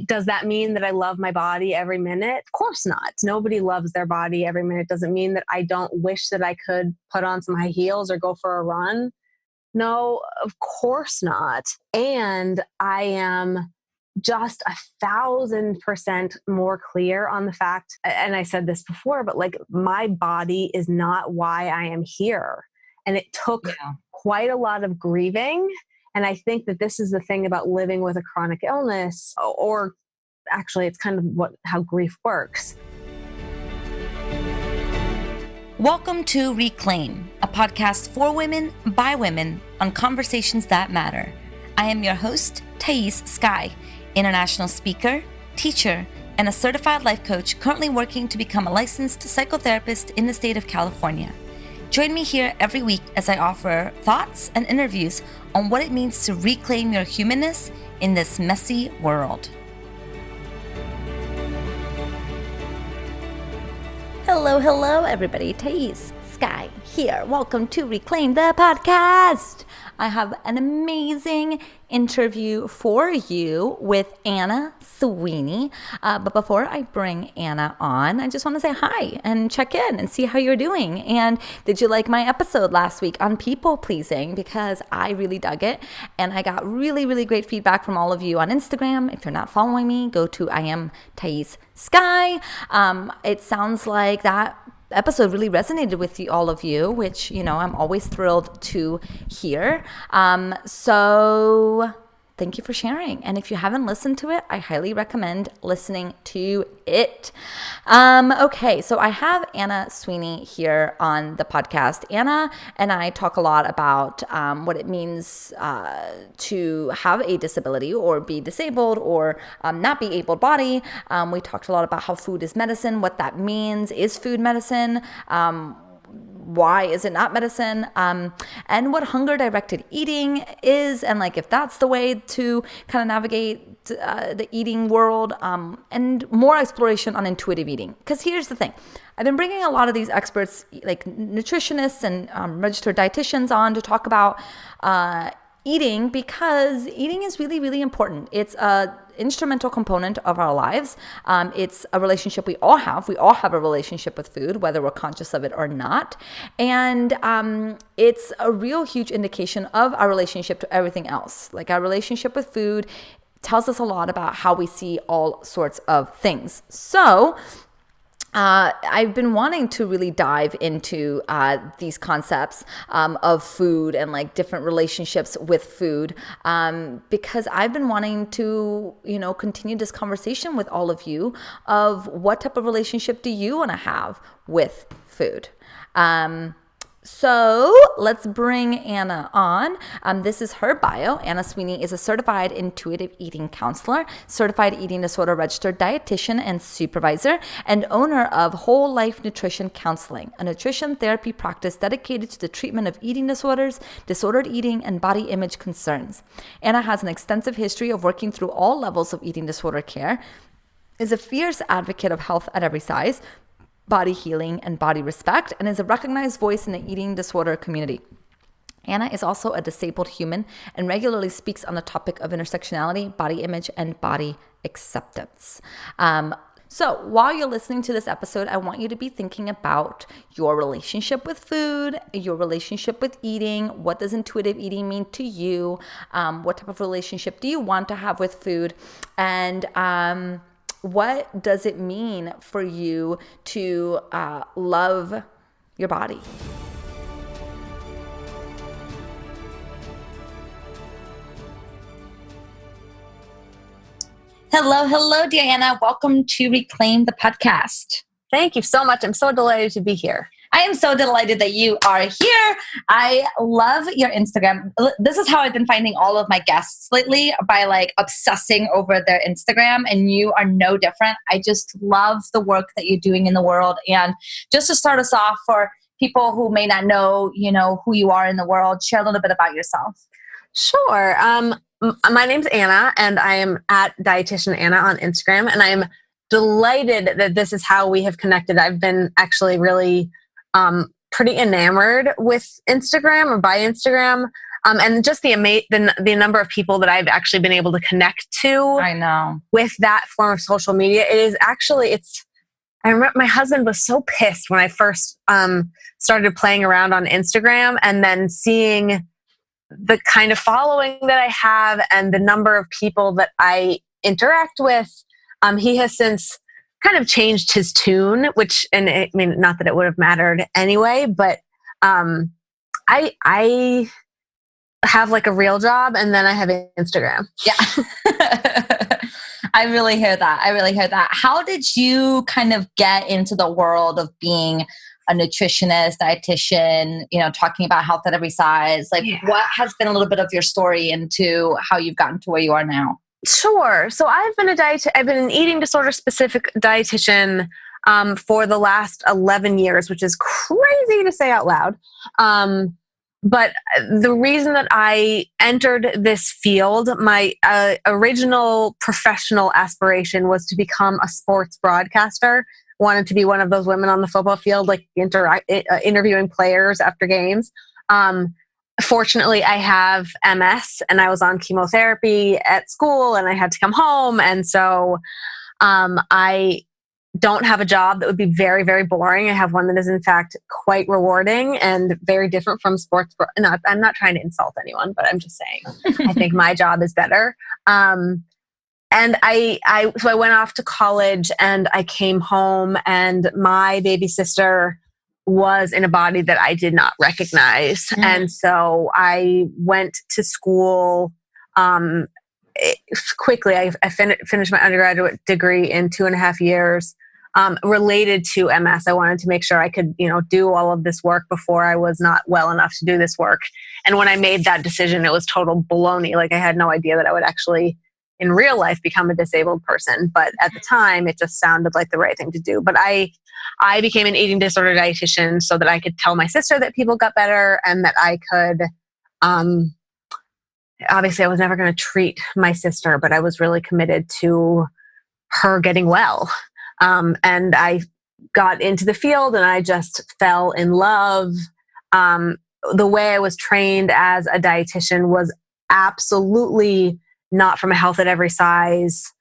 Does that mean that I love my body every minute? Of course not. Nobody loves their body every minute. Doesn't mean that I don't wish that I could put on some high heels or go for a run. No, of course not. And I am just 1,000% more clear on the fact, and I said this before, but like my body is not why I am here. And it took quite a lot of grieving. And I think that this is the thing about living with a chronic illness, or actually it's kind of how grief works. Welcome to Reclaim, a podcast for women, by women, on conversations that matter. I am your host, Thais Sky, international speaker, teacher, and a certified life coach currently working to become a licensed psychotherapist in the state of California. Join me here every week as I offer thoughts and interviews on what it means to reclaim your humanness in this messy world. Hello, everybody. Thais Sky here. Welcome to Reclaim the Podcast. I have an amazing interview for you with Anna Sweeney. But before I bring Anna on, I just want to say hi and check in and see how you're doing. And did you like my episode last week on people pleasing? Because I really dug it. And I got really, really great feedback from all of you on Instagram. If you're not following me, go to I am Thais Sky. It sounds like that episode really resonated with all of you, which, I'm always thrilled to hear. So thank you for sharing. And if you haven't listened to it, I highly recommend listening to it. Okay, so I have Anna Sweeney here on the podcast. Anna and I talk a lot about what it means to have a disability or be disabled or not be able-bodied. We talked a lot about how food is medicine, what that means. Is food medicine? Why is it not medicine? And what hunger-directed eating is, and if that's the way to kind of navigate the eating world, and more exploration on intuitive eating. Because here's the thing. I've been bringing a lot of these experts, like nutritionists and registered dietitians, on to talk about eating, because eating is really, really important. It's a instrumental component of our lives. It's a relationship we all have. We all have a relationship with food, whether we're conscious of it or not. And it's a real huge indication of our relationship to everything else. Like our relationship with food tells us a lot about how we see all sorts of things. So I've been wanting to really dive into these concepts of food and different relationships with food, because I've been wanting to, continue this conversation with all of you of what type of relationship do you want to have with food. So let's bring Anna on. This is her bio. Anna Sweeney is a certified intuitive eating counselor, certified eating disorder registered dietitian and supervisor, and owner of Whole Life Nutrition Counseling, a nutrition therapy practice dedicated to the treatment of eating disorders, disordered eating, and body image concerns. Anna has an extensive history of working through all levels of eating disorder care, is a fierce advocate of health at every size, body healing, and body respect, and is a recognized voice in the eating disorder community. Anna is also a disabled human and regularly speaks on the topic of intersectionality, body image, and body acceptance. So while you're listening to this episode, I want you to be thinking about your relationship with food, your relationship with eating. What does intuitive eating mean to you? What type of relationship do you want to have with food? And what does it mean for you to love your body? Hello, dear Anna. Welcome to Reclaim the Podcast. Thank you so much. I'm so delighted to be here. I am so delighted that you are here. I love your Instagram. This is how I've been finding all of my guests lately, by obsessing over their Instagram, and you are no different. I just love the work that you're doing in the world. And just to start us off, for people who may not know, who you are in the world, share a little bit about yourself. Sure. My name's Anna, and I am at Dietitian Anna on Instagram, and I'm delighted that this is how we have connected. I've been actually really pretty enamored with Instagram, or by Instagram. And just the number of people that I've actually been able to connect to. I know. With that form of social media, I remember my husband was so pissed when I first started playing around on Instagram, and then seeing the kind of following that I have and the number of people that I interact with. He has since kind of changed his tune, not that it would have mattered anyway, but I have like a real job, and then I have Instagram. Yeah. I really hear that. How did you kind of get into the world of being a nutritionist, dietitian, talking about health at every size? Like, what has been a little bit of your story into how you've gotten to where you are now? Sure. So I've been an eating disorder specific dietitian for the last 11 years, which is crazy to say out loud. But the reason that I entered this field, my original professional aspiration was to become a sports broadcaster. Wanted to be one of those women on the football field, like interviewing players after games. Fortunately, I have MS, and I was on chemotherapy at school, and I had to come home. And so I don't have a job that would be very, very boring. I have one that is, in fact, quite rewarding and very different from sports. No, I'm not trying to insult anyone, but I'm just saying I think my job is better. And so I went off to college, and I came home, and my baby sister was in a body that I did not recognize. And so I went to school quickly. I finished my undergraduate degree in 2.5 years. Related to MS. I wanted to make sure I could, do all of this work before I was not well enough to do this work. And when I made that decision, it was total baloney. Like, I had no idea that I would actually, in real life, become a disabled person. But at the time, it just sounded like the right thing to do. But I became an eating disorder dietitian so that I could tell my sister that people got better, and that I could, obviously I was never going to treat my sister, but I was really committed to her getting well. And I got into the field, and I just fell in love. The way I was trained as a dietitian was absolutely not from a health at every size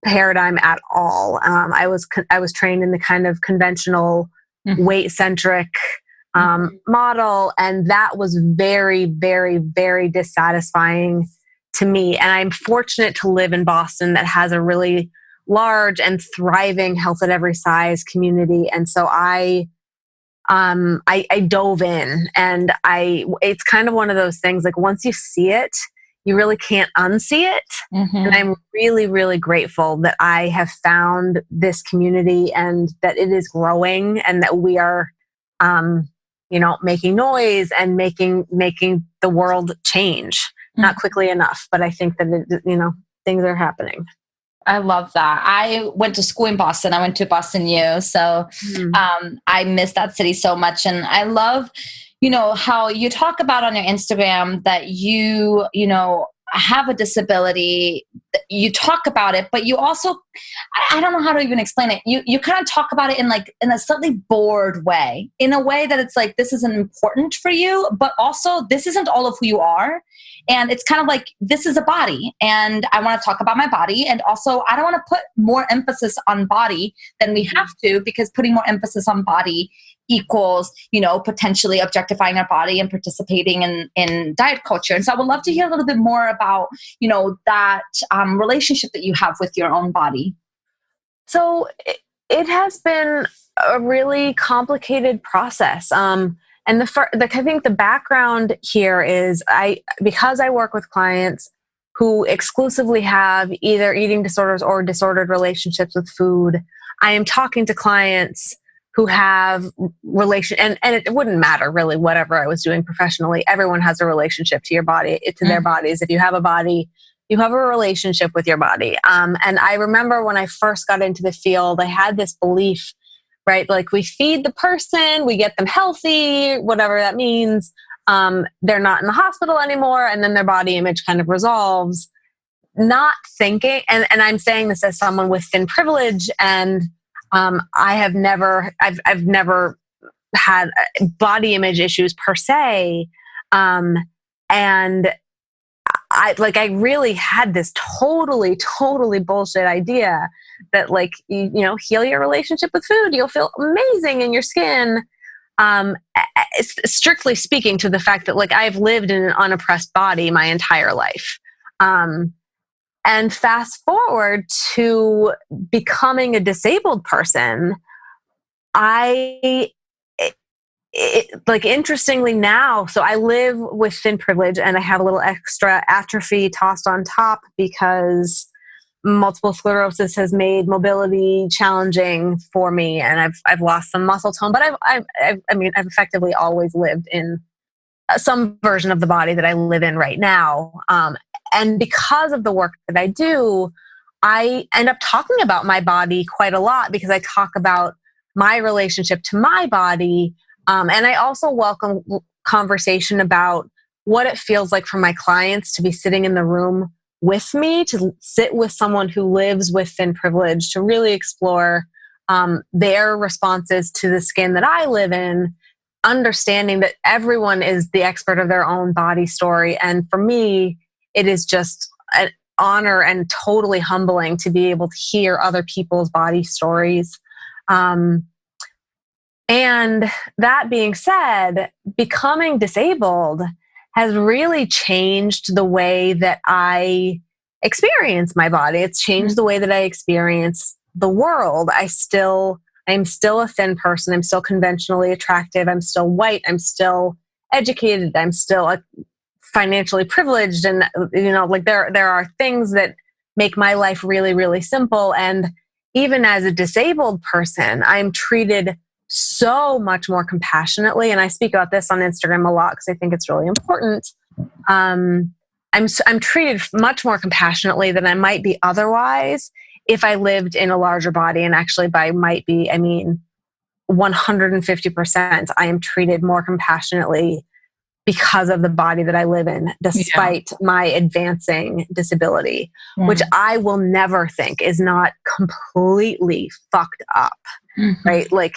paradigm at all. I was trained in the kind of conventional weight-centric model, and that was very, very, very dissatisfying to me. And I'm fortunate to live in Boston that has a really large and thriving health at every size community. And so I dove in, and it's kind of one of those things, like, once you see it, you really can't unsee it. And I'm really, really grateful that I have found this community, and that it is growing, and that we are, making noise and making the world change. Not quickly enough, but I think that things are happening. I love that. I went to school in Boston. I went to Boston U. So I miss that city so much. And I love, how you talk about on your Instagram that you have a disability. You talk about it, but you also, I don't know how to even explain it. You kind of talk about it in a slightly bored way, in a way that it's like, this isn't important for you, but also this isn't all of who you are. And it's kind of like, this is a body, and I want to talk about my body. And also, I don't want to put more emphasis on body than we have to, because putting more emphasis on body equals, potentially objectifying our body and participating in diet culture. And so I would love to hear a little bit more about, that relationship that you have with your own body. So it has been a really complicated process. And I think the background here is because I work with clients who exclusively have either eating disorders or disordered relationships with food, I am talking to clients who have and it wouldn't matter really whatever I was doing professionally. Everyone has a relationship to your body, to their bodies. If you have a body, you have a relationship with your body. And I remember when I first got into the field, I had this belief, right? Like, we feed the person, we get them healthy, whatever that means. They're not in the hospital anymore, and then their body image kind of resolves. Not thinking, and I'm saying this as someone with thin privilege, and I've never had body image issues per se. And I really had this totally bullshit idea that like, heal your relationship with food. You'll feel amazing in your skin. Strictly speaking to the fact that like I've lived in an unoppressed body my entire life. And fast forward to becoming a disabled person, like interestingly now, so I live with thin privilege and I have a little extra atrophy tossed on top because multiple sclerosis has made mobility challenging for me, and I've lost some muscle tone. But I've effectively always lived in some version of the body that I live in right now. And because of the work that I do, I end up talking about my body quite a lot because I talk about my relationship to my body. And I also welcome conversation about what it feels like for my clients to be sitting in the room with me, to sit with someone who lives with thin privilege, to really explore their responses to the skin that I live in, understanding that everyone is the expert of their own body story. And for me, it is just an honor and totally humbling to be able to hear other people's body stories. And that being said, becoming disabled has really changed the way that I experience my body. It's changed the way that I experience the world. I'm still a thin person. I'm still conventionally attractive. I'm still white. I'm still educated. I'm still financially privileged. And, like there are things that make my life really, really simple. And even as a disabled person, I'm treated so much more compassionately. And I speak about this on Instagram a lot because I think it's really important. I'm treated much more compassionately than I might be otherwise if I lived in a larger body. And actually by might be, I mean 150%, I am treated more compassionately because of the body that I live in, despite my advancing disability, which I will never think is not completely fucked up, right? Like,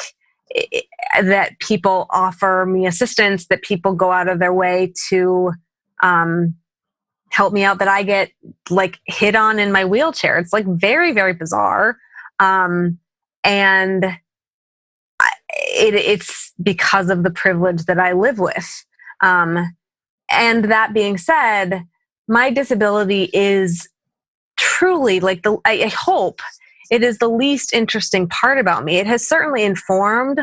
that people offer me assistance, that people go out of their way to help me out, that I get like hit on in my wheelchair. It's like very, very bizarre. And it's because of the privilege that I live with. And that being said, my disability is truly like I hope it is the least interesting part about me. It has certainly informed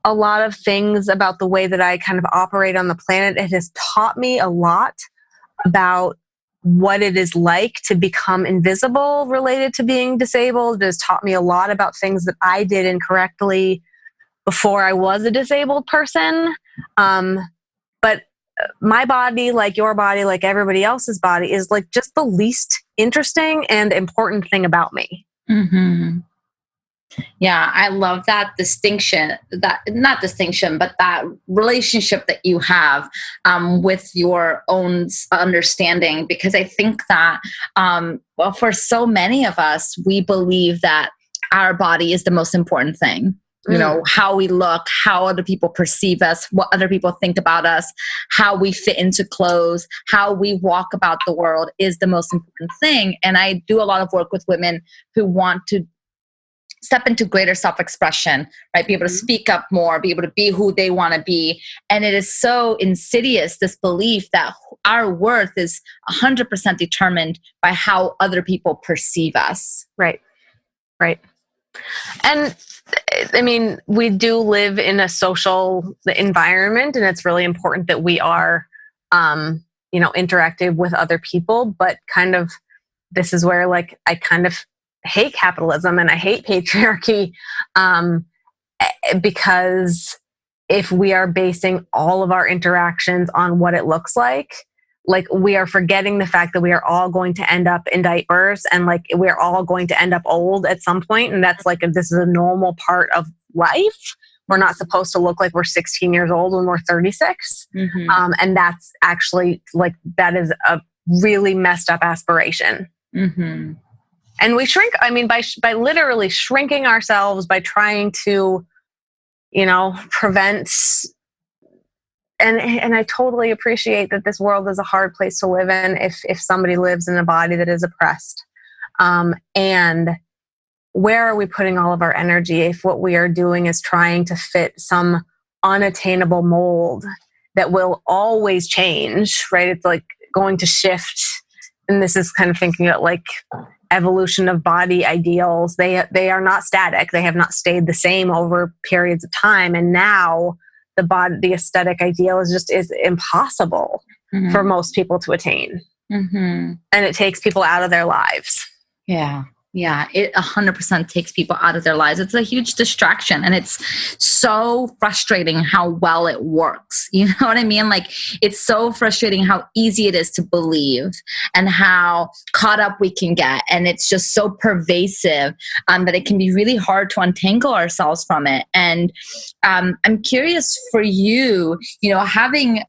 a lot of things about the way that I kind of operate on the planet. It has taught me a lot about what it is like to become invisible related to being disabled. It has taught me a lot about things that I did incorrectly before I was a disabled person. But my body, like your body, like everybody else's body, is like just the least interesting and important thing about me. Mm-hmm. Yeah, I love that distinction, but that relationship that you have with your own understanding, because I think that, for so many of us, we believe that our body is the most important thing. You know, how we look, how other people perceive us, what other people think about us, how we fit into clothes, how we walk about the world is the most important thing. And I do a lot of work with women who want to step into greater self-expression, right? Be able to speak up more, be able to be who they want to be. And it is so insidious, this belief that our worth is 100% determined by how other people perceive us. Right. And I mean, we do live in a social environment, and it's really important that we are, interactive with other people. But kind of, this is where like I kind of hate capitalism and I hate patriarchy, because if we are basing all of our interactions on what it looks like we are forgetting the fact that we are all going to end up in diapers, and like we're all going to end up old at some point, and that's like this is a normal part of life. We're not supposed to look like we're 16 years old when we're 36. And that's actually like, that is a really messed up aspiration. And we shrink, I mean, by literally shrinking ourselves, by trying to, prevent and I totally appreciate that this world is a hard place to live in if somebody lives in a body that is oppressed. And where are we putting all of our energy if what we are doing is trying to fit some unattainable mold that will always change, right? It's like going to shift. And this is kind of thinking about like evolution of body ideals. They are not static. They have not stayed the same over periods of time. And now the aesthetic ideal is impossible for most people to attain. And it takes people out of their lives. Yeah. Yeah, it 100% takes people out of their lives. It's a huge distraction, and it's so frustrating how well it works. You know what I mean? Like, it's so frustrating how easy it is to believe and how caught up we can get. And it's just so pervasive that it can be really hard to untangle ourselves from it. And I'm curious for you, having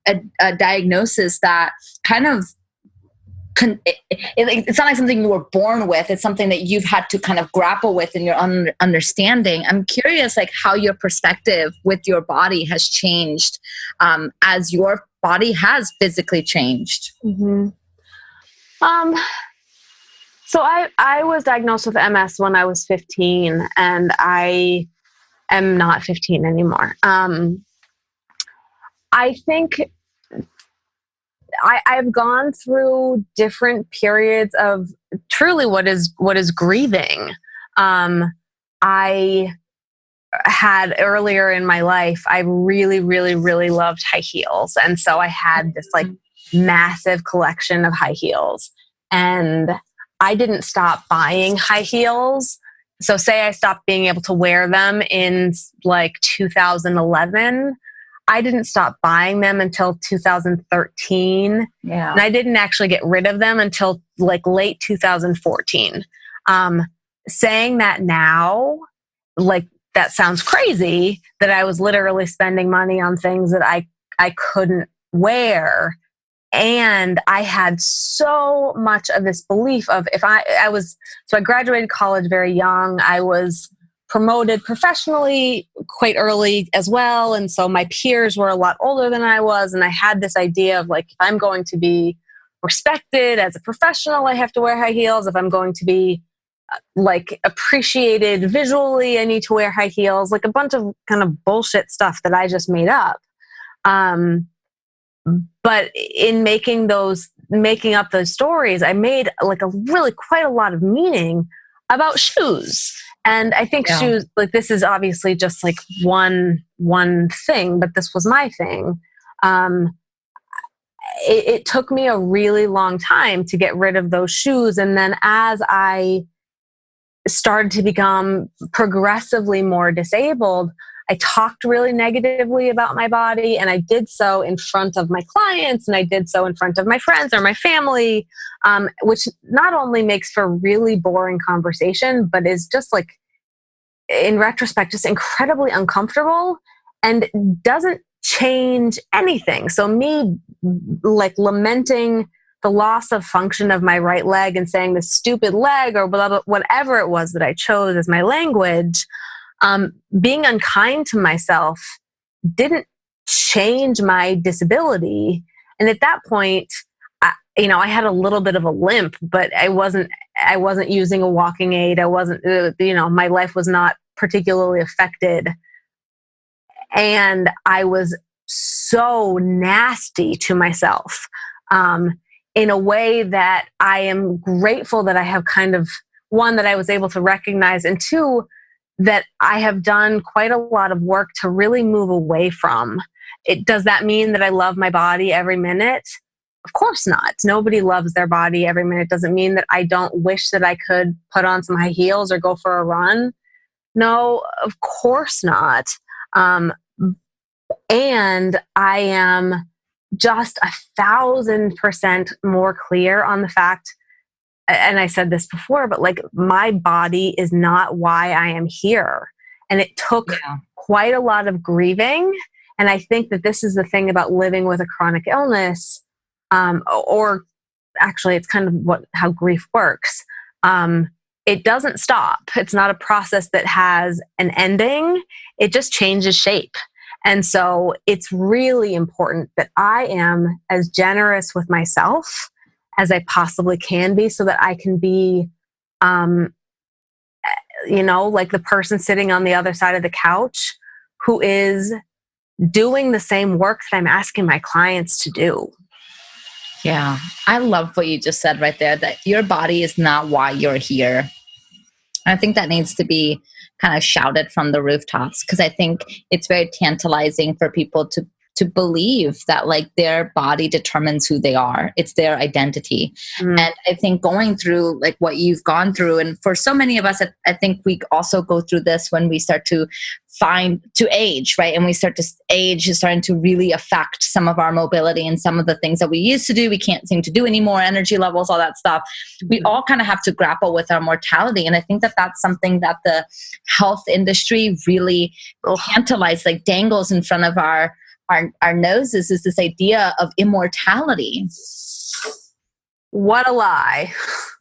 a diagnosis that kind of it's not like something you were born with. It's something that you've had to kind of grapple with in your understanding. I'm curious, like, how your perspective with your body has changed as your body has physically changed. So I was diagnosed with MS when I was 15, and I am not 15 anymore. I think I've gone through different periods of truly what is grieving. I had earlier in my life, I really, really, really loved high heels. And so I had this like massive collection of high heels, and I didn't stop buying high heels. So say I stopped being able to wear them in like 2011. I didn't stop buying them until 2013. Yeah. And I didn't actually get rid of them until like late 2014. Saying that now, like, that sounds crazy that I was literally spending money on things that I couldn't wear. And I had so much of this belief of so I graduated college very young. I was promoted professionally quite early as well. And so my peers were a lot older than I was. And I had this idea of like, if I'm going to be respected as a professional, I have to wear high heels. If I'm going to be like appreciated visually, I need to wear high heels, like a bunch of kind of bullshit stuff that I just made up. But in making up those stories, I made like quite a lot of meaning about shoes. And I think shoes, like, this is obviously just like one thing, but this was my thing. It took me a really long time to get rid of those shoes. And then as I started to become progressively more disabled, I talked really negatively about my body, and I did so in front of my clients, and I did so in front of my friends or my family, which not only makes for really boring conversation, but is just like, in retrospect, just incredibly uncomfortable and doesn't change anything. So me like lamenting the loss of function of my right leg and saying this stupid leg or blah, blah, whatever it was that I chose as my language, being unkind to myself didn't change my disability. And at that point, I had a little bit of a limp, but I wasn't using a walking aid. I wasn't, my life was not particularly affected. And I was so nasty to myself, in a way that I am grateful that I have kind of, one, that I was able to recognize, and two, that I have done quite a lot of work to really move away from. Does that mean that I love my body every minute? Of course not. Nobody loves their body every minute. Doesn't mean that I don't wish that I could put on some high heels or go for a run. No, of course not. And I am just 1,000% more clear on the fact, and I said this before, but like, my body is not why I am here. And it took quite a lot of grieving. And I think that this is the thing about living with a chronic illness, or actually it's kind of how grief works. It doesn't stop. It's not a process that has an ending. It just changes shape. And so it's really important that I am as generous with myself as I possibly can be, so that I can be, um, like the person sitting on the other side of the couch who is doing the same work that I'm asking my clients to do. Yeah. I love what you just said right there, that your body is not why you're here. I think that needs to be kind of shouted from the rooftops, because I think it's very tantalizing for people to believe that like their body determines who they are. It's their identity. Mm. And I think going through like what you've gone through, and for so many of us, I think we also go through this when we start to age, right? And we start to age is starting to really affect some of our mobility, and some of the things that we used to do, we can't seem to do anymore, energy levels, all that stuff. We all kind of have to grapple with our mortality. And I think that that's something that the health industry really tantalizes, like dangles in front of our noses, is this idea of immortality. What a lie.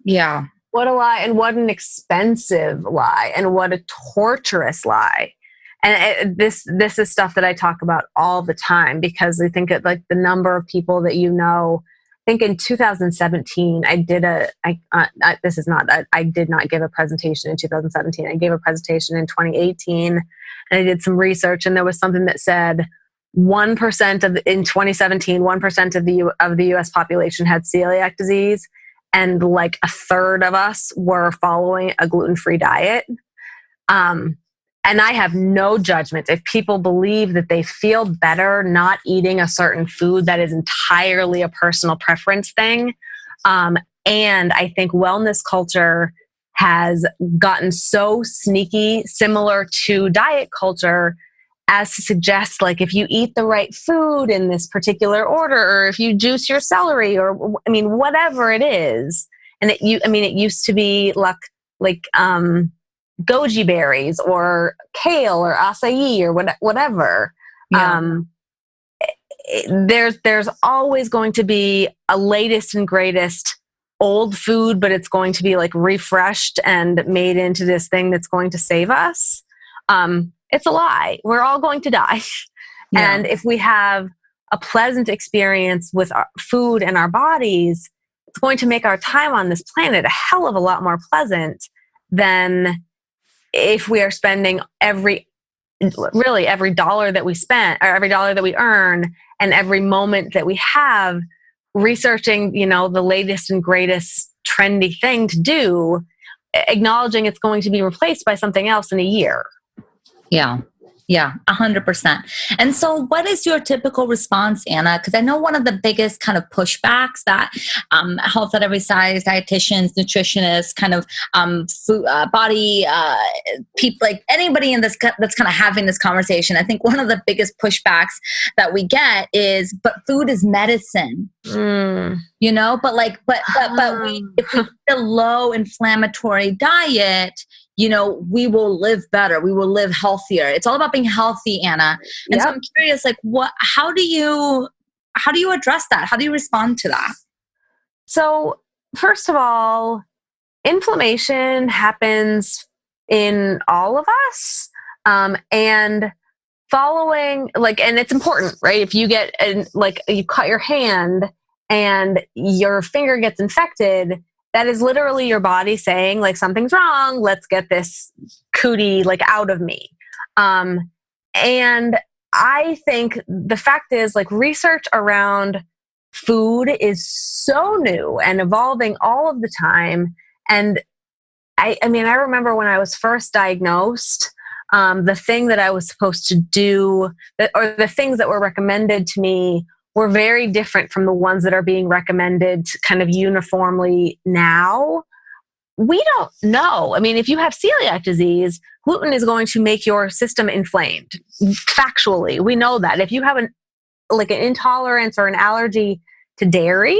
Yeah. What a lie, and what an expensive lie, and what a torturous lie. And this is stuff that I talk about all the time, because I think like the number of people that I think in 2017, I did I did not give a presentation in 2017. I gave a presentation in 2018, and I did some research, and there was something that said 1% in 2017, 1% of the US population had celiac disease, and like a third of us were following a gluten-free diet. And I have no judgment. If people believe that they feel better not eating a certain food, that is entirely a personal preference thing. And I think wellness culture has gotten so sneaky, similar to diet culture, as to suggest like if you eat the right food in this particular order, or if you juice your celery, or whatever it is. And it used to be like goji berries or kale or acai or whatever. Yeah. There's always going to be a latest and greatest old food, but it's going to be like refreshed and made into this thing that's going to save us. It's a lie. We're all going to die. Yeah. And if we have a pleasant experience with our food and our bodies, it's going to make our time on this planet a hell of a lot more pleasant than if we are spending every dollar that we spend, or every dollar that we earn, and every moment that we have researching, the latest and greatest trendy thing to do, acknowledging it's going to be replaced by something else in a year. Yeah. Yeah, 100%. And so what is your typical response, Anna? Because I know one of the biggest kind of pushbacks that health at every size, dietitians, nutritionists, kind of food, body people, like anybody in this that's kind of having this conversation, I think one of the biggest pushbacks that we get is, but food is medicine. But if we eat a low inflammatory diet, we will live better. We will live healthier. It's all about being healthy, Anna. And so I'm curious, like, how do you address that? How do you respond to that? So first of all, inflammation happens in all of us. And following, and it's important, right? If you get, you cut your hand and your finger gets infected, that is literally your body saying, like, something's wrong. Let's get this cootie, out of me. And I think the fact is, research around food is so new and evolving all of the time. And I remember when I was first diagnosed, the thing that I was supposed to do, or the things that were recommended to me, were very different from the ones that are being recommended kind of uniformly now. We don't know. If you have celiac disease, gluten is going to make your system inflamed. Factually, we know that. If you have an intolerance or an allergy to dairy,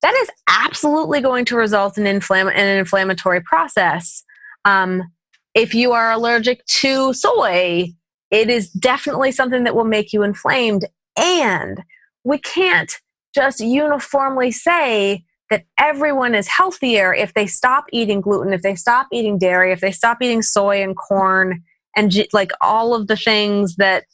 that is absolutely going to result in an inflammatory process. If you are allergic to soy, it is definitely something that will make you inflamed. And we can't just uniformly say that everyone is healthier if they stop eating gluten, if they stop eating dairy, if they stop eating soy and corn, and all of the things that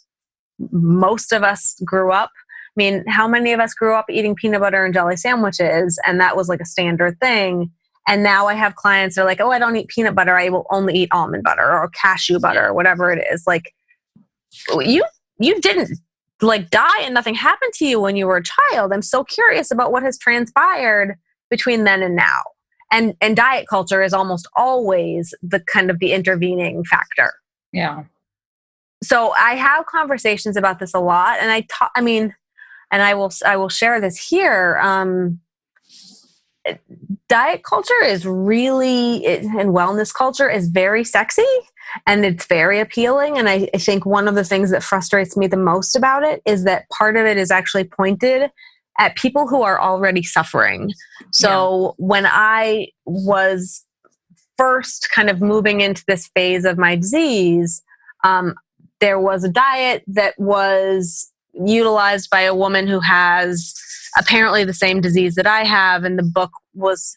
most of us grew up. I mean, how many of us grew up eating peanut butter and jelly sandwiches? And that was like a standard thing. And now I have clients that are like, oh, I don't eat peanut butter. I will only eat almond butter or cashew butter or whatever it is. Like you didn't like die and nothing happened to you when you were a child. I'm so curious about what has transpired between then and now. And diet culture is almost always the kind of the intervening factor. Yeah. So I have conversations about this a lot, and and I will share this here. Diet culture is really, and wellness culture is very sexy and it's very appealing. And I think one of the things that frustrates me the most about it is that part of it is actually pointed at people who are already suffering. So when I was first kind of moving into this phase of my disease, there was a diet that was utilized by a woman who has apparently the same disease that I have. And the book was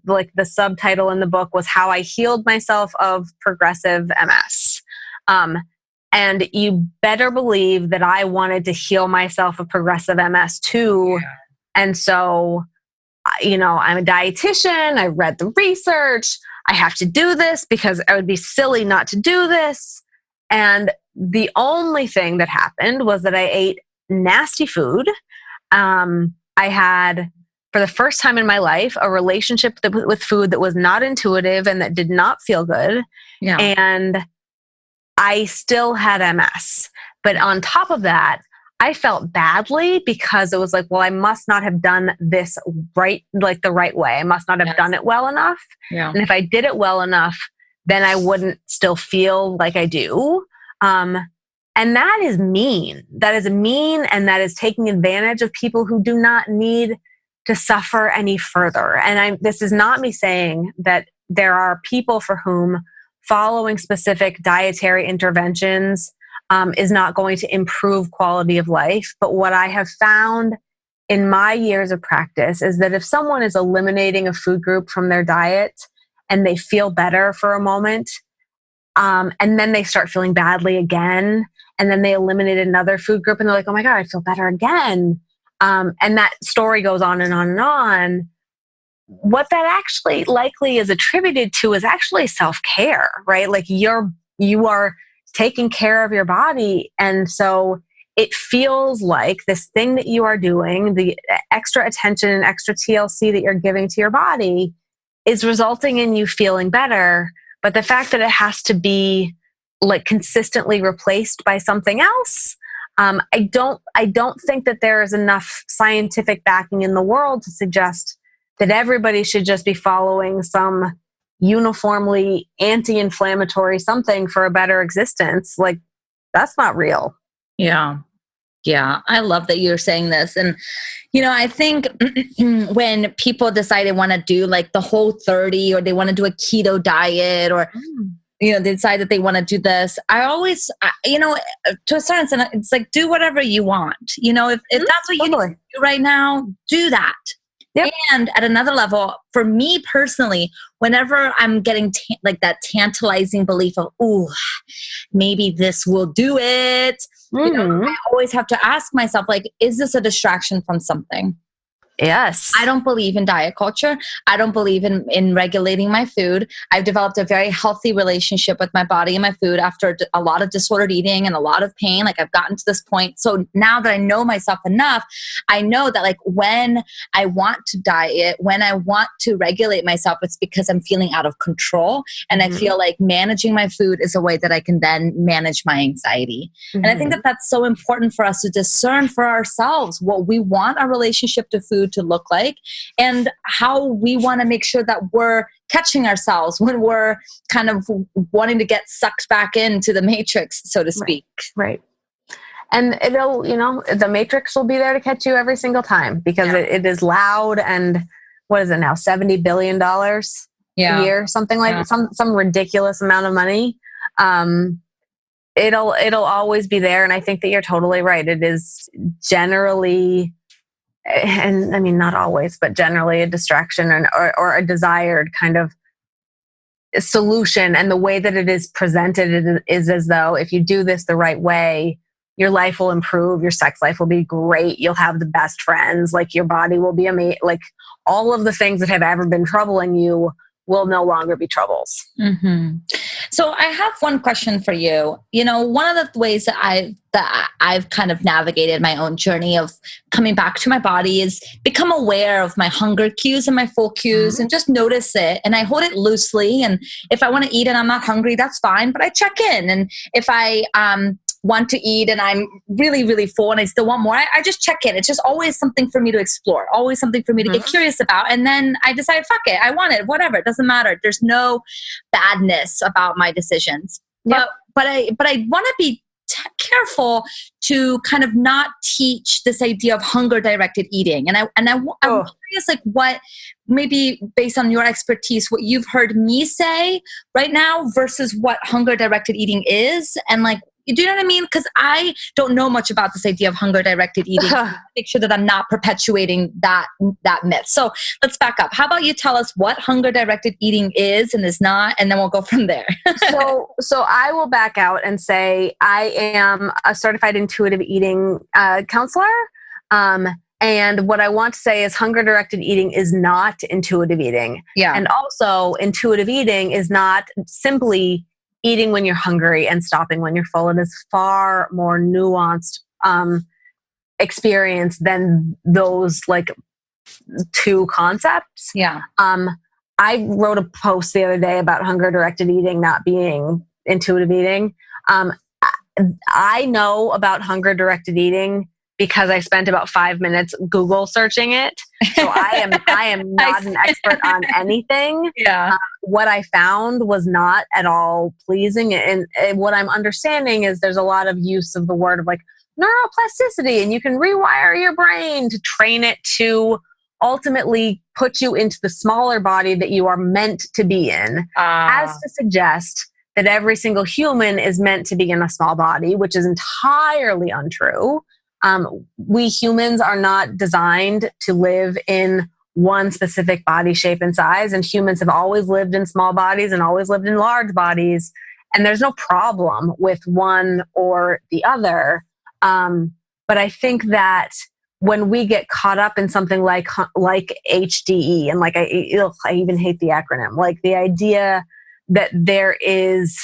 like the subtitle in the book was How I Healed Myself of Progressive MS. And you better believe that I wanted to heal myself of progressive MS too. Yeah. And so, I'm a dietitian. I read the research. I have to do this because I would be silly not to do this. And the only thing that happened was that I ate nasty food. I had, for the first time in my life, a relationship with food that was not intuitive and that did not feel good. Yeah. And I still had MS. But on top of that, I felt badly because it was like, well, I must not have done this right, like the right way. I must not have done it well enough. Yeah. And if I did it well enough, then I wouldn't still feel like I do. And that is mean. That is mean, and that is taking advantage of people who do not need to suffer any further. And this is not me saying that there are people for whom following specific dietary interventions is not going to improve quality of life. But what I have found in my years of practice is that if someone is eliminating a food group from their diet and they feel better for a moment, and then they start feeling badly again, and then they eliminate another food group and they're like, oh my God, I feel better again. And that story goes on and on and on. What that actually likely is attributed to is actually self-care, right? Like you are taking care of your body. And so it feels like this thing that you are doing, the extra attention and extra TLC that you're giving to your body is resulting in you feeling better. But the fact that it has to be like consistently replaced by something else, I don't think that there is enough scientific backing in the world to suggest that everybody should just be following some uniformly anti-inflammatory something for a better existence. Like, that's not real. Yeah. Yeah. I love that you're saying this. And, I think when people decide they want to do like the Whole30 or they want to do a keto diet or, they decide that they want to do this, I always, to a certain extent, it's like, do whatever you want. If that's what you do right now, do that. Yep. And at another level, for me personally, whenever I'm getting like that tantalizing belief of, ooh, maybe this will do it, I always have to ask myself, like, is this a distraction from something? Yes. I don't believe in diet culture. I don't believe in regulating my food. I've developed a very healthy relationship with my body and my food after a lot of disordered eating and a lot of pain. Like, I've gotten to this point. So now that I know myself enough, I know that like when I want to diet, when I want to regulate myself, it's because I'm feeling out of control. And I feel like managing my food is a way that I can then manage my anxiety. And I think that that's so important for us to discern for ourselves what we want our relationship to food to look like and how we want to make sure that we're catching ourselves when we're kind of wanting to get sucked back into the matrix, so to speak. Right. And it'll, the matrix will be there to catch you every single time because it is loud. And what is it now? $70 billion a year, something like some ridiculous amount of money. It'll always be there. And I think that you're totally right. It is generally, and I mean, not always, but generally a distraction or a desired kind of solution. And the way that it is presented is as though if you do this the right way, your life will improve. Your sex life will be great. You'll have the best friends. Like your body will be amazing. Like all of the things that have ever been troubling you will no longer be troubles. Mm-hmm. So I have one question for you. You know, one of the ways that I've kind of navigated my own journey of coming back to my body is become aware of my hunger cues and my full cues and just notice it. And I hold it loosely. And if I want to eat and I'm not hungry, that's fine. But I check in. And if I want to eat and I'm really, really full and I still want more, I just check in. It's just always something for me to explore, always something for me to get curious about. And then I decide, fuck it, I want it, whatever, it doesn't matter. There's no badness about my decisions. Yep. But I want to be careful to kind of not teach this idea of hunger directed eating. And I'm curious, like what, maybe based on your expertise, what you've heard me say right now versus what hunger directed eating is. And like, do you know what I mean? Because I don't know much about this idea of hunger directed eating. Make sure that I'm not perpetuating that myth. So let's back up. How about you tell us what hunger directed eating is and is not, and then we'll go from there. So I will back out and say I am a certified intuitive eating counselor. And what I want to say is hunger directed eating is not intuitive eating. Yeah. And also intuitive eating is not simply eating when you're hungry and stopping when you're full. It is far more nuanced experience than those like two concepts. Yeah. I wrote a post the other day about hunger directed eating not being intuitive eating. I know about hunger directed eating because I spent about 5 minutes Google searching it. So I am not an expert on anything. Yeah. What I found was not at all pleasing. And what I'm understanding is there's a lot of use of the word of like neuroplasticity, and you can rewire your brain to train it to ultimately put you into the smaller body that you are meant to be in, as to suggest that every single human is meant to be in a small body, which is entirely untrue. We humans are not designed to live in one specific body shape and size, and humans have always lived in small bodies and always lived in large bodies, and there's no problem with one or the other. But I think that when we get caught up in something like HDE, and like I even hate the acronym, like the idea that there is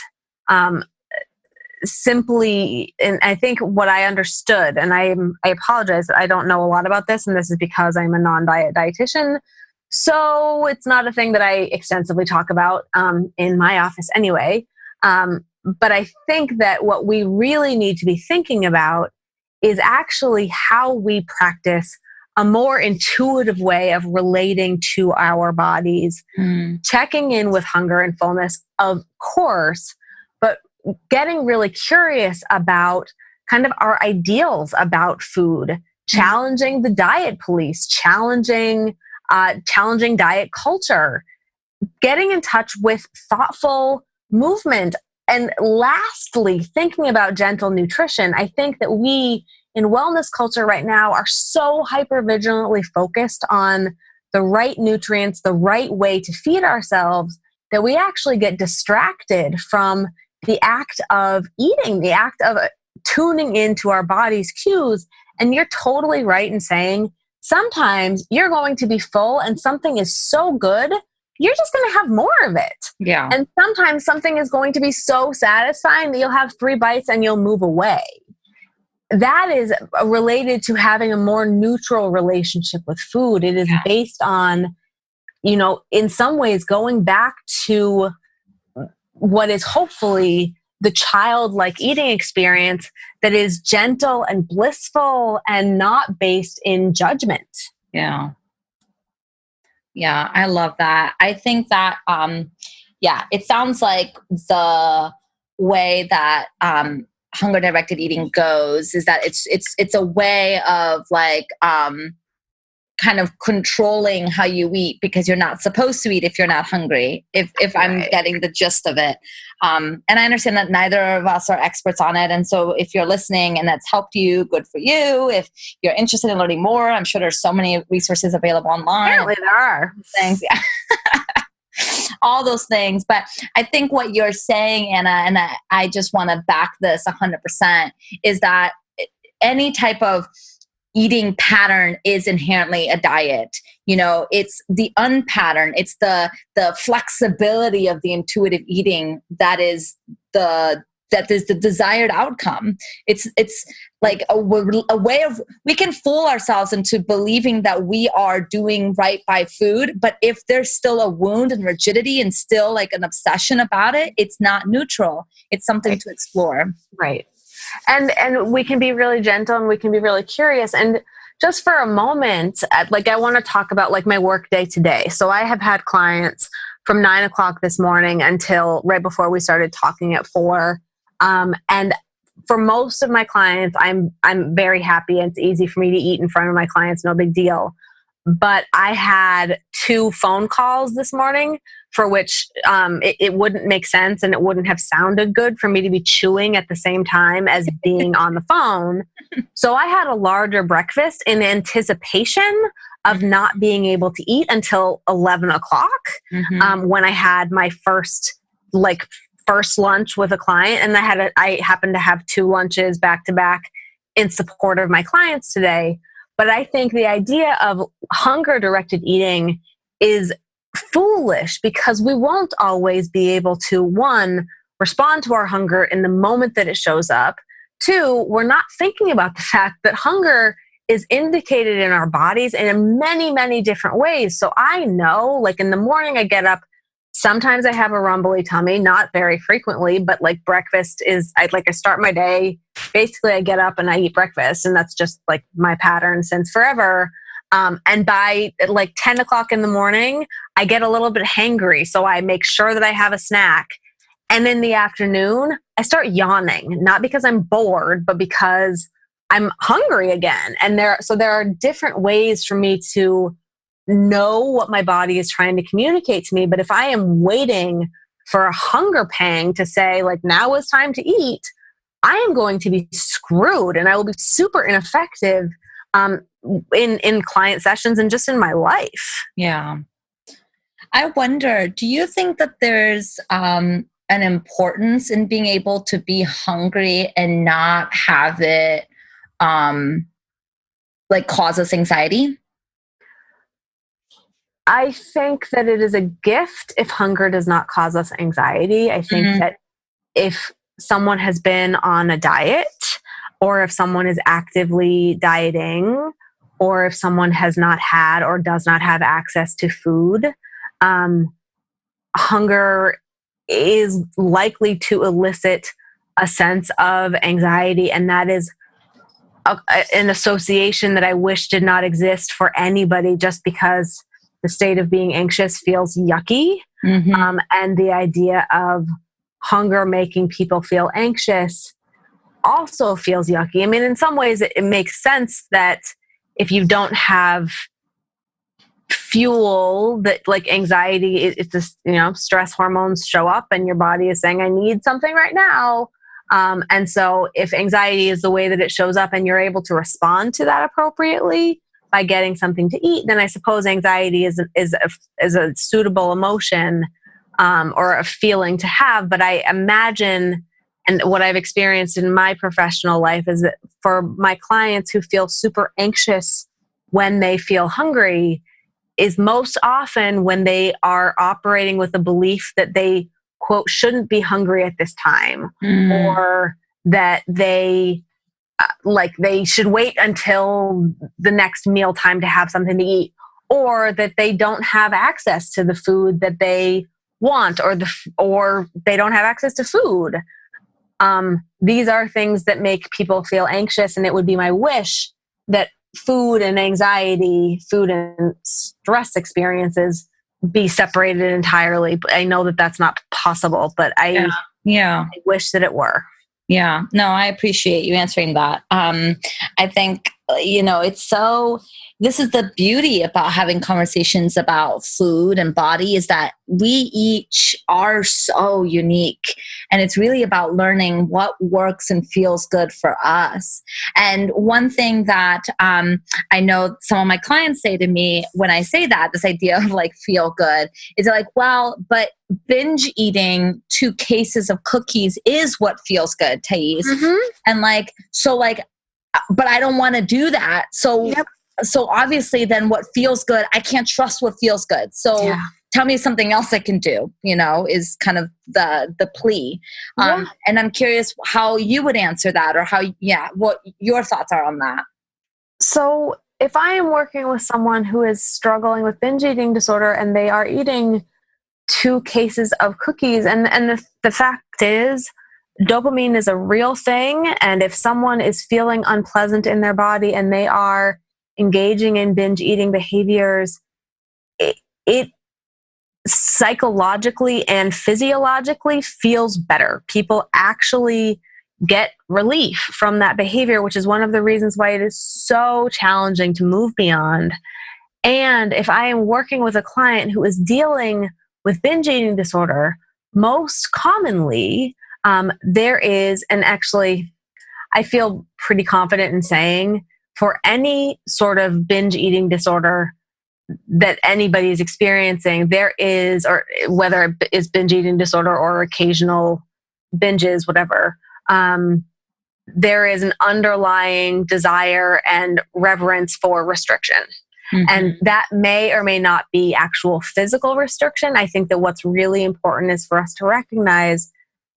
simply, and I think what I understood, and I apologize that I don't know a lot about this, and this is because I'm a non-diet dietitian, so it's not a thing that I extensively talk about in my office anyway. But I think that what we really need to be thinking about is actually how we practice a more intuitive way of relating to our bodies, checking in with hunger and fullness, of course, but getting really curious about kind of our ideals about food, challenging the diet police, challenging diet culture, getting in touch with thoughtful movement. And lastly, thinking about gentle nutrition. I think that we in wellness culture right now are so hypervigilantly focused on the right nutrients, the right way to feed ourselves, that we actually get distracted from the act of eating, the act of tuning into our body's cues. And you're totally right in saying sometimes you're going to be full and something is so good, you're just going to have more of it. Yeah. And sometimes something is going to be so satisfying that you'll have 3 bites and you'll move away. That is related to having a more neutral relationship with food. It is based on, in some ways going back to what is hopefully the childlike eating experience that is gentle and blissful and not based in judgment. Yeah. Yeah, I love that. I think that, it sounds like the way that hunger directed eating goes is that it's a way of like kind of controlling how you eat, because you're not supposed to eat if you're not hungry, if I'm getting the gist of it. And I understand that neither of us are experts on it. And so if you're listening and that's helped you, good for you. If you're interested in learning more, I'm sure there's so many resources available online. Apparently there are. Things, yeah. All those things. But I think what you're saying, Anna, and I just want to back this 100%, is that any type of eating pattern is inherently a diet. It's the unpattern, it's the flexibility of the intuitive eating that is the desired outcome. It's like a way of, we can fool ourselves into believing that we are doing right by food, but if there's still a wound and rigidity and still like an obsession about it, it's not neutral. It's something to explore. Right. And we can be really gentle and we can be really curious. And just for a moment, like I want to talk about like my work day today. So I have had clients from 9 o'clock this morning until right before we started talking at 4. And for most of my clients, I'm very happy and it's easy for me to eat in front of my clients. No big deal. But I had 2 phone calls this morning for which it wouldn't make sense and it wouldn't have sounded good for me to be chewing at the same time as being on the phone. So I had a larger breakfast in anticipation of not being able to eat until 11 o'clock when I had my first lunch with a client. And I happened to have 2 lunches back to back in support of my clients today. But I think the idea of hunger-directed eating is foolish because we won't always be able to, 1, respond to our hunger in the moment that it shows up. 2, we're not thinking about the fact that hunger is indicated in our bodies in many, many different ways. So I know, like in the morning I get up, sometimes I have a rumbly tummy, not very frequently, but like breakfast is, I start my day, basically I get up and I eat breakfast, and that's just like my pattern since forever. And by like 10 o'clock in the morning, I get a little bit hangry. So I make sure that I have a snack. And in the afternoon, I start yawning, not because I'm bored, but because I'm hungry again. And there are different ways for me to know what my body is trying to communicate to me. But if I am waiting for a hunger pang to say, like, now is time to eat, I am going to be screwed and I will be super ineffective in client sessions and just in my life. Yeah. I wonder, do you think that there's an importance in being able to be hungry and not have it cause us anxiety? I think that it is a gift if hunger does not cause us anxiety. I think that if someone has been on a diet, or if someone is actively dieting, or if someone has not had or does not have access to food, hunger is likely to elicit a sense of anxiety. And that is an association that I wish did not exist for anybody, just because the state of being anxious feels yucky. And the idea of hunger making people feel anxious also feels yucky. I mean, in some ways it makes sense that if you don't have fuel, that like anxiety, it's just, stress hormones show up and your body is saying, I need something right now. And so if anxiety is the way that it shows up and you're able to respond to that appropriately by getting something to eat, then I suppose anxiety is a suitable emotion or a feeling to have. But I imagine, and what I've experienced in my professional life is that for my clients who feel super anxious when they feel hungry is most often when they are operating with a belief that they, quote, shouldn't be hungry at this time, or that they should wait until the next meal time to have something to eat, or that they don't have access to the food that they want, or they don't have access to food. These are things that make people feel anxious, and it would be my wish that food and anxiety, food and stress experiences be separated entirely. But I know that that's not possible, but I wish that it were. Yeah, no, I appreciate you answering that. I think, this is the beauty about having conversations about food and body, is that we each are so unique. And it's really about learning what works and feels good for us. And one thing that I know some of my clients say to me when I say that, this idea of like feel good, is like, well, but binge eating 2 cases of cookies is what feels good, Thais. And but I don't want to do that. So, so obviously then what feels good, I can't trust what feels good. So tell me something else I can do, is kind of the plea. And I'm curious how you would answer that, or what your thoughts are on that. So if I am working with someone who is struggling with binge eating disorder and they are eating 2 cases of cookies, and the fact is, dopamine is a real thing. And if someone is feeling unpleasant in their body and they are engaging in binge eating behaviors, it psychologically and physiologically feels better. People actually get relief from that behavior, which is one of the reasons why it is so challenging to move beyond. And if I am working with a client who is dealing with binge eating disorder, most commonly, there is, and actually I feel pretty confident in saying, for any sort of binge eating disorder that anybody is experiencing, there is, or whether it is binge eating disorder or occasional binges, whatever, there is an underlying desire and reverence for restriction. And that may or may not be actual physical restriction. I think that what's really important is for us to recognize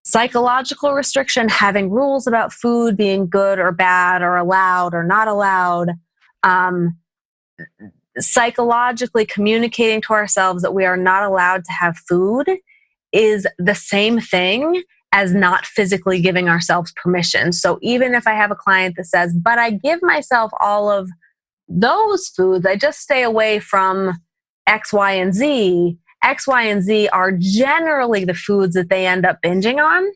psychological restriction, having rules about food being good or bad or allowed or not allowed, psychologically communicating to ourselves that we are not allowed to have food is the same thing as not physically giving ourselves permission. So even if I have a client that says, but I give myself all of those foods, I just stay away from X, Y, and Z. X, Y, and Z are generally the foods that they end up binging on.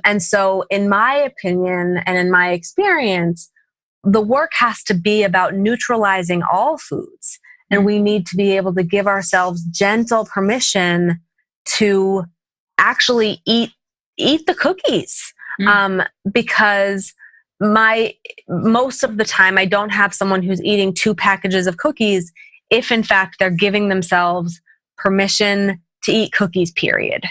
And so in my opinion and in my experience, the work has to be about neutralizing all foods. And we need to be able to give ourselves gentle permission to actually eat the cookies. Because most of the time I don't have someone who's eating 2 packages of cookies if in fact they're giving themselves permission to eat cookies, period.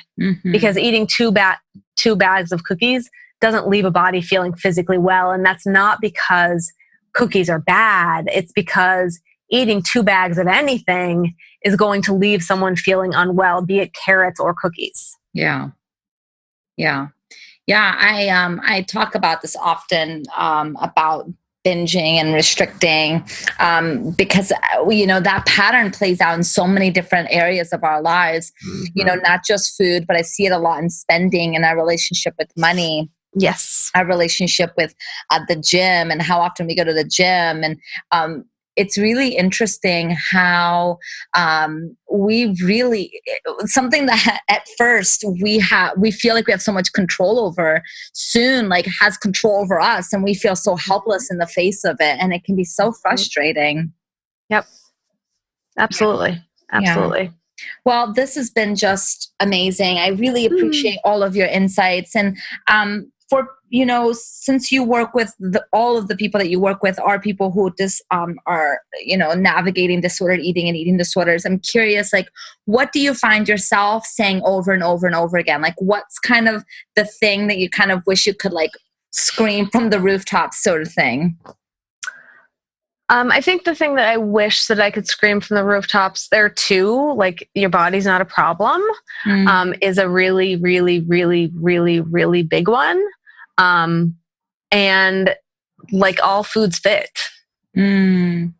Because eating 2 bags of cookies doesn't leave a body feeling physically well. And that's not because cookies are bad. It's because eating 2 bags of anything is going to leave someone feeling unwell, be it carrots or cookies. I talk about this often, about binging and restricting, because that pattern plays out in so many different areas of our lives. Not just food, but I see it a lot in spending, and our relationship with money. Yes, our relationship with the gym, and how often we go to the gym. And it's really interesting how we really, something that at first we feel like we have so much control over, soon has control over us, and we feel so helpless in the face of it, and it can be so frustrating. Yep, absolutely. Well, this has been just amazing. I really appreciate all of your insights. And for, since you work with all of the people that you work with are people who just are, navigating disordered eating and eating disorders, I'm curious, what do you find yourself saying over and over and over again? What's kind of the thing that you kind of wish you could scream from the rooftops, sort of thing? I think the thing that I wish that I could scream from the rooftops, there are 2, your body's not a problem, is a really, really, really, really, really big one. And all foods fit. And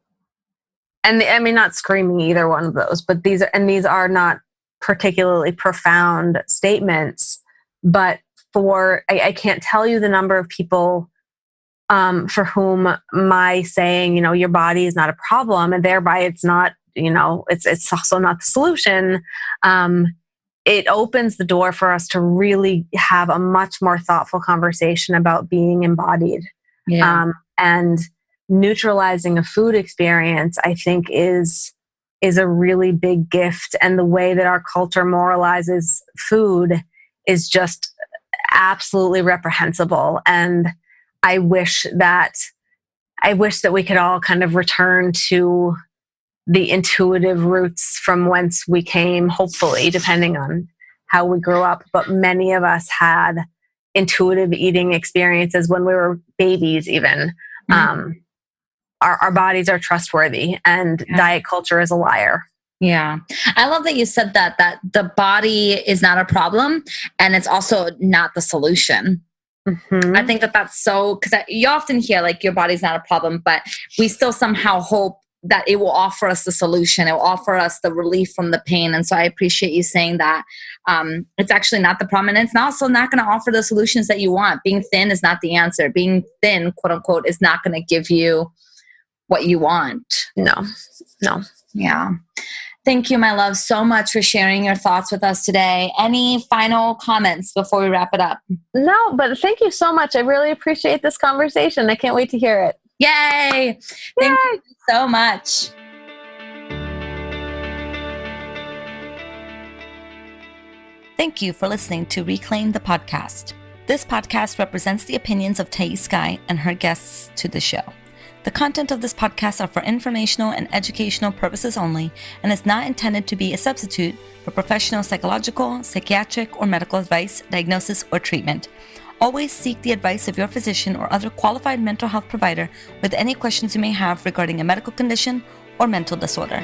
I mean, not screaming either one of those, but these are not particularly profound statements, but I can't tell you the number of people for whom my saying, your body is not a problem, and thereby it's not, it's also not the solution. It opens the door for us to really have a much more thoughtful conversation about being embodied. And neutralizing a food experience, I think, is a really big gift. And the way that our culture moralizes food is just absolutely reprehensible. And I wish that we could all kind of return to the intuitive roots from whence we came, hopefully, depending on how we grew up. But many of us had intuitive eating experiences when we were babies even. Our bodies are trustworthy, and diet culture is a liar. Yeah. I love that you said that the body is not a problem and it's also not the solution. Mm-hmm. I think that's so, because you often hear like your body's not a problem, but we still somehow hope that it will offer us the solution. It will offer us the relief from the pain. And so I appreciate you saying that it's actually not the problem. And it's also not going to offer the solutions that you want. Being thin is not the answer. Being thin, quote unquote, is not going to give you what you want. No. Yeah. Thank you, my love, so much for sharing your thoughts with us today. Any final comments before we wrap it up? No, but thank you so much. I really appreciate this conversation. I can't wait to hear it. Yay! Thank you so much. Thank you for listening to Reclaim the Podcast. This podcast represents the opinions of Thais Sky and her guests to the show. The content of this podcast are for informational and educational purposes only and is not intended to be a substitute for professional psychological, psychiatric, or medical advice, diagnosis, or treatment. Always seek the advice of your physician or other qualified mental health provider with any questions you may have regarding a medical condition or mental disorder.